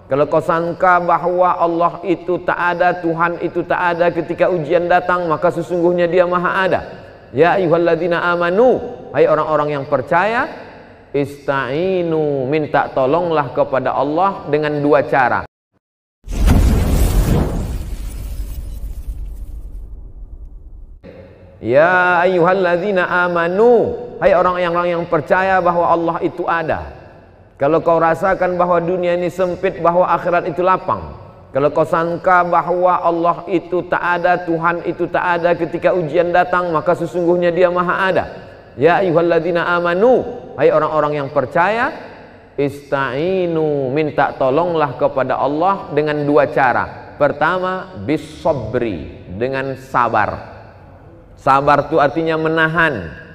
Kalau kau sangka bahwa Allah itu tak ada, Tuhan itu tak ada, ketika ujian datang maka sesungguhnya Dia Maha ada. Ya ayyuhalladzina amanu, hai orang-orang yang percaya, ista'inu, minta tolonglah kepada Allah dengan dua cara. Ya ayyuhalladzina amanu, hai orang-orang yang percaya bahwa Allah itu ada. Kalau kau rasakan bahwa dunia ini sempit, bahwa akhirat itu lapang. Kalau kau sangka bahwa Allah itu tak ada, Tuhan itu tak ada, ketika ujian datang maka sesungguhnya Dia Maha ada. Ya ayyuhalladzina amanu, hai orang-orang yang percaya, ista'inu, minta tolonglah kepada Allah dengan dua cara. Pertama, bis sabri, dengan sabar. Sabar itu artinya menahan.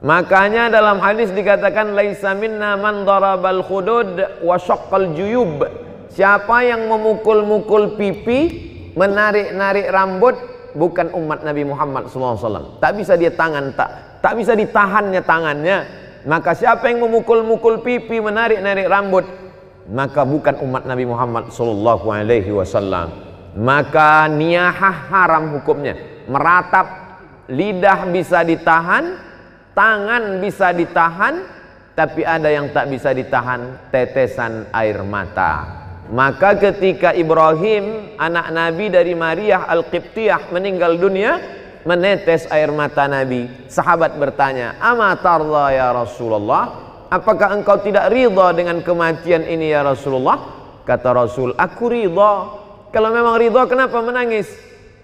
Makanya dalam hadis dikatakan laisa minna man darabal khudud wa syaqqal juyub. Siapa yang memukul-mukul pipi, menarik-narik rambut, bukan umat Nabi Muhammad SAW. Tak bisa dia tak bisa ditahannya tangannya. Maka siapa yang memukul-mukul pipi, menarik-narik rambut, maka bukan umat Nabi Muhammad SAW. Maka niyahah haram hukumnya. Meratap, lidah bisa ditahan, tangan bisa ditahan, tapi ada yang tak bisa ditahan, tetesan air mata. Maka ketika Ibrahim, anak Nabi dari Maria Al-Qibtiyah, meninggal dunia, menetes air mata Nabi. Sahabat bertanya, "Ama tarda ya Rasulullah? Apakah engkau tidak ridha dengan kematian ini ya Rasulullah?" Kata Rasul, "Aku ridha." Kalau memang ridha, kenapa menangis?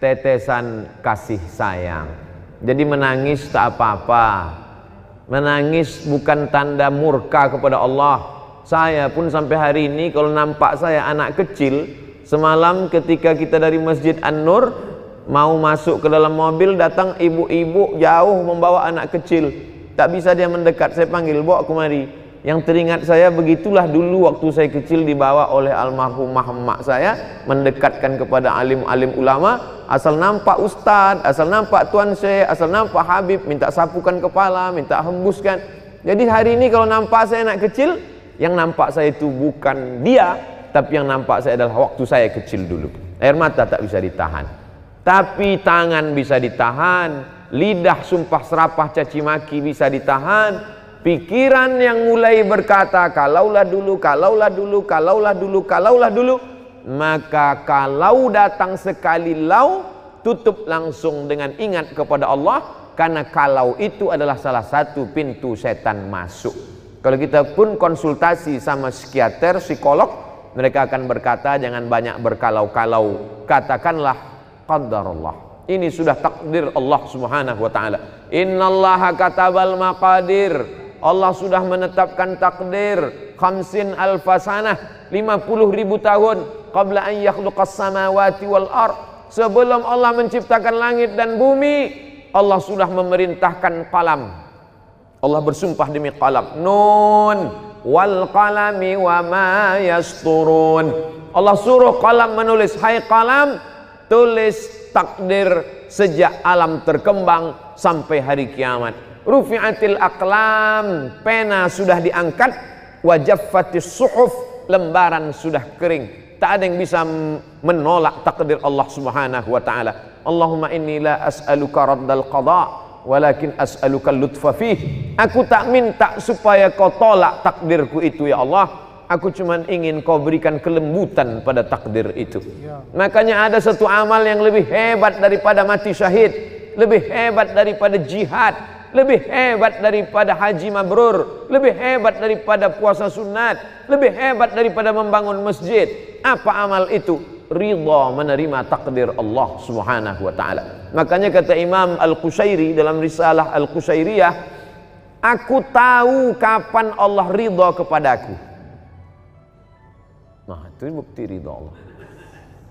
Tetesan kasih sayang. Jadi menangis tak apa-apa. Menangis bukan tanda murka kepada Allah. Saya pun sampai hari ini kalau nampak saya anak kecil, semalam ketika kita dari Masjid An-Nur mau masuk ke dalam mobil, datang ibu-ibu jauh membawa anak kecil. Tak bisa dia mendekat, saya panggil, "Bawa kemari." Yang teringat saya, begitulah dulu waktu saya kecil dibawa oleh almarhumah emak saya, mendekatkan kepada alim-alim ulama. Asal nampak ustaz, asal nampak tuan syekh, asal nampak habib, minta sapukan kepala, minta hembuskan. Jadi hari ini kalau nampak saya anak kecil, yang nampak saya itu bukan dia, tapi yang nampak saya adalah waktu saya kecil dulu. Air mata tak bisa ditahan, tapi tangan bisa ditahan, lidah sumpah serapah caci maki bisa ditahan, pikiran yang mulai berkata kalaulah dulu, kalaulah dulu, kalaulah dulu, kalaulah dulu, maka kalau datang sekali lau, tutup langsung dengan ingat kepada Allah, karena kalau itu adalah salah satu pintu setan masuk. Kalau kita pun konsultasi sama psikiater, psikolog, mereka akan berkata jangan banyak berkalau-kalau, katakanlah qadarullah. Ini sudah takdir Allah Subhanahu wa taala. Innallaha katabal maqadir. Allah sudah menetapkan takdir 50 alfasanah, 50.000 tahun qabla an yakhluqas samawati wal ard. Sebelum Allah menciptakan langit dan bumi, Allah sudah memerintahkan qalam. Allah bersumpah demi qalam, nun wal qalami wa ma yasturun. Allah suruh qalam menulis, hai qalam, tulis takdir sejak alam terkembang sampai hari kiamat. Rufi'atil aqlam, pena sudah diangkat, wajaffatis suhuf, lembaran sudah kering. Tak ada yang bisa menolak takdir Allah Subhanahu wa taala. Allahumma inni la as'aluka raddal qada, walakin as'aluka lutfa fih. Aku tak minta supaya kau tolak takdirku itu ya Allah. Aku cuma ingin kau berikan kelembutan pada takdir itu. Makanya ada satu amal yang lebih hebat daripada mati syahid, lebih hebat daripada jihad, lebih hebat daripada haji mabrur, lebih hebat daripada puasa sunat, lebih hebat daripada membangun masjid. Apa amal itu? Ridha menerima takdir Allah Subhanahu wa taala. Makanya kata Imam Al-Qushairi dalam risalah Al-Qushairiyah, aku tahu kapan Allah ridha kepadaku. Nah, itu bukti ridha Allah.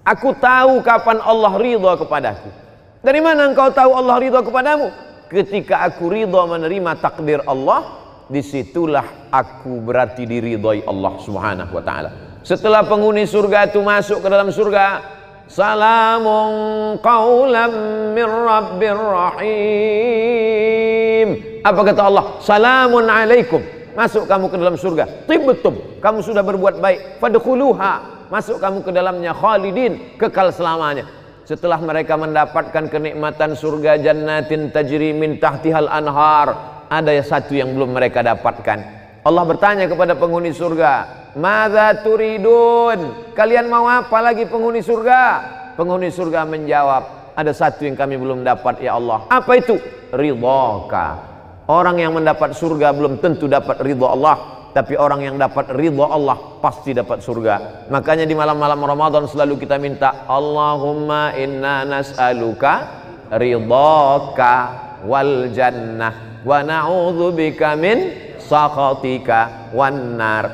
Aku tahu kapan Allah ridha kepadaku. Dari mana engkau tahu Allah ridha kepadamu? Ketika aku ridha menerima takdir Allah, disitulah aku berarti diridhai Allah Subhanahu wa taala. Setelah penghuni surga itu masuk ke dalam surga, salamun qaulam mir rabbir rahim. Apa kata Allah? Salamun alaikum. masuk kamu ke dalam surga. Tibtum, kamu sudah berbuat baik. Fadkhuluha, masuk kamu ke dalamnya. Khalidin, kekal selamanya. Setelah mereka mendapatkan kenikmatan surga, jannatin tajri min tahtihal anhar, ada satu yang belum mereka dapatkan. Allah bertanya kepada penghuni surga, madza turidun, kalian mau apa lagi penghuni surga? Penghuni surga menjawab, ada satu yang kami belum dapat ya Allah. Apa itu? Ridhaka. Orang yang mendapat surga belum tentu dapat ridha Allah, tapi orang yang dapat ridha Allah pasti dapat surga. Makanya di malam-malam Ramadan selalu kita minta, Allahumma inna nas'aluka ridhaka wal jannah wa na'udzubika min sakhatika wan nar.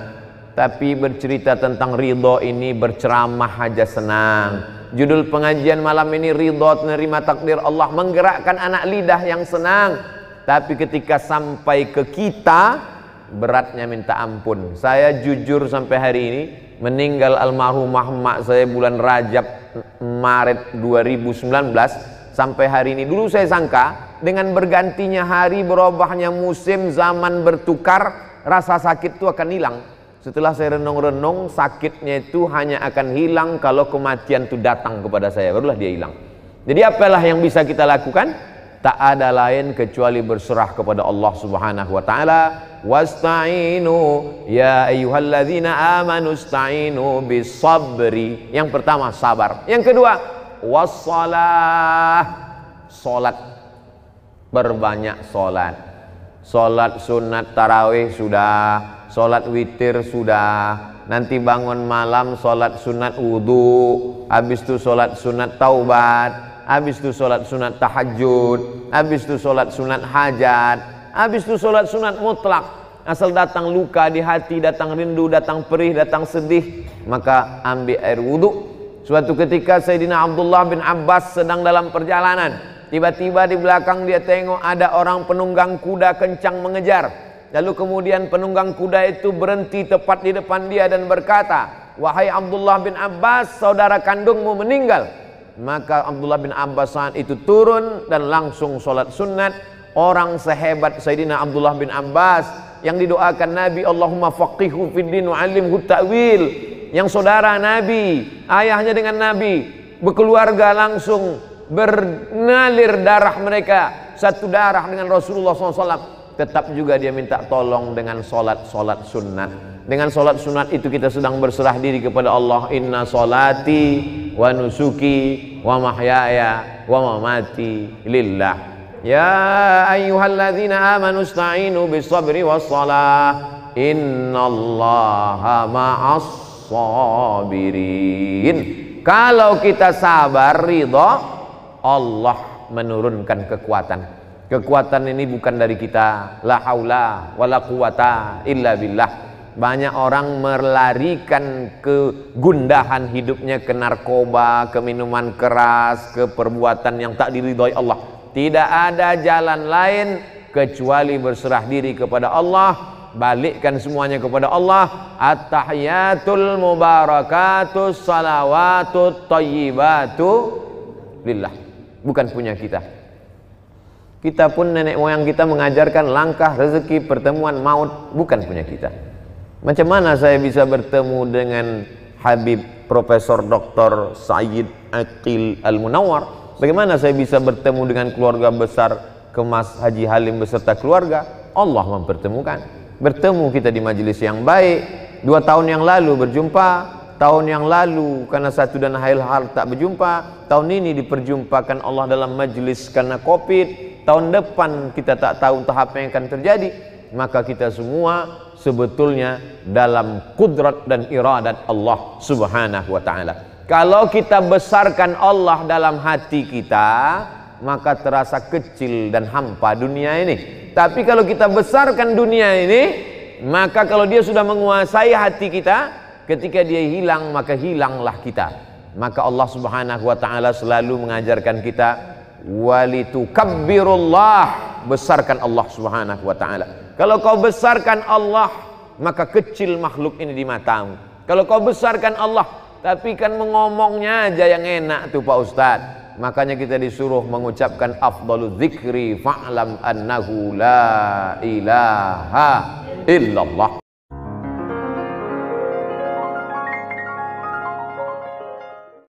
Tapi bercerita tentang ridha ini berceramah aja senang. Judul pengajian malam ini ridha, menerima takdir Allah, menggerakkan anak lidah yang senang. Tapi ketika sampai ke kita, beratnya minta ampun. Saya jujur sampai hari ini, meninggal almarhumah mak saya bulan Rajab Maret 2019, sampai hari ini. Dulu saya sangka dengan bergantinya hari, berubahnya musim, zaman bertukar, rasa sakit itu akan hilang. Setelah saya renung-renung, sakitnya itu hanya akan hilang kalau kematian itu datang kepada saya, barulah dia hilang. Jadi apalah yang bisa kita lakukan? Tak ada lain kecuali berserah kepada Allah Subhanahu wa taala. Wasta'inu ya ayyuhalladzina amanu ista'inu bis-sabri. Yang pertama sabar. Yang kedua wassalah, salat. Berbanyak salat. Salat sunat tarawih sudah, salat witir sudah. Nanti bangun malam salat sunat wudu, habis itu salat sunat taubat. Habis itu sholat sunat tahajud, habis itu sholat sunat hajat, habis itu sholat sunat mutlak. Asal datang luka di hati, datang rindu, datang perih, datang sedih, maka ambil air wudhu. Suatu ketika Sayyidina Abdullah bin Abbas sedang dalam perjalanan, tiba-tiba di belakang dia tengok ada orang penunggang kuda kencang mengejar. Lalu kemudian penunggang kuda itu berhenti tepat di depan dia dan berkata, wahai Abdullah bin Abbas, saudara kandungmu meninggal. Maka Abdullah bin Abbas saat itu turun dan langsung sholat sunat. Orang sehebat Sayyidina Abdullah bin Abbas yang didoakan Nabi, Allahumma faqihu fid din wa 'allimhu ta'wil, yang saudara Nabi, ayahnya dengan Nabi, berkeluarga langsung bernalir darah mereka satu darah dengan Rasulullah SAW, tetap juga dia minta tolong dengan sholat sunat. Dengan sholat sunat itu kita sedang berserah diri kepada Allah. Inna sholati wa nusuki wa mahyaya wa mamati lillah. Ya ayyuhalladzina amanu ista'inu bis-sabri was-salah. Innallaha ma'as sabirin. Kalau kita sabar, ridha, Allah menurunkan kekuatan. Kekuatan ini bukan dari kita. La haula wala quwata illa billah. Banyak orang melarikan kegundahan hidupnya ke narkoba, ke minuman keras, ke perbuatan yang tak diridhoi Allah. Tidak ada jalan lain kecuali berserah diri kepada Allah, balikkan semuanya kepada Allah. At-tahiyatul mubarakatus salawatut thayyibatu lillah. Bukan punya kita. Kita pun nenek moyang kita mengajarkan langkah rezeki, pertemuan, maut, bukan punya kita. Macam mana saya bisa bertemu dengan Habib Profesor Dr. Sayyid Aqil Al-Munawwar? Bagaimana saya bisa bertemu dengan keluarga besar Kemas Haji Halim beserta keluarga? Allah mempertemukan. Bertemu kita di majelis yang baik. 2 tahun yang lalu berjumpa, tahun yang lalu karena satu dan hal tak berjumpa, tahun ini diperjumpakan Allah dalam majelis karena Covid. Tahun depan kita tak tahu entah apa yang akan terjadi. Maka kita semua sebetulnya dalam kudrat dan iradat Allah Subhanahu wa ta'ala. Kalau kita besarkan Allah dalam hati kita, maka terasa kecil dan hampa dunia ini. Tapi kalau kita besarkan dunia ini, maka kalau dia sudah menguasai hati kita, ketika dia hilang, maka hilanglah kita. Maka Allah Subhanahu wa ta'ala selalu mengajarkan kita, walitukabbirullah, besarkan Allah Subhanahu wa ta'ala. Kalau kau besarkan Allah, maka kecil makhluk ini di matamu. Kalau kau besarkan Allah, tapi kan mengomongnya aja yang enak tuh Pak Ustadz. Makanya kita disuruh mengucapkan afdalul dzikri fa'lam annahu la ilaha illallah.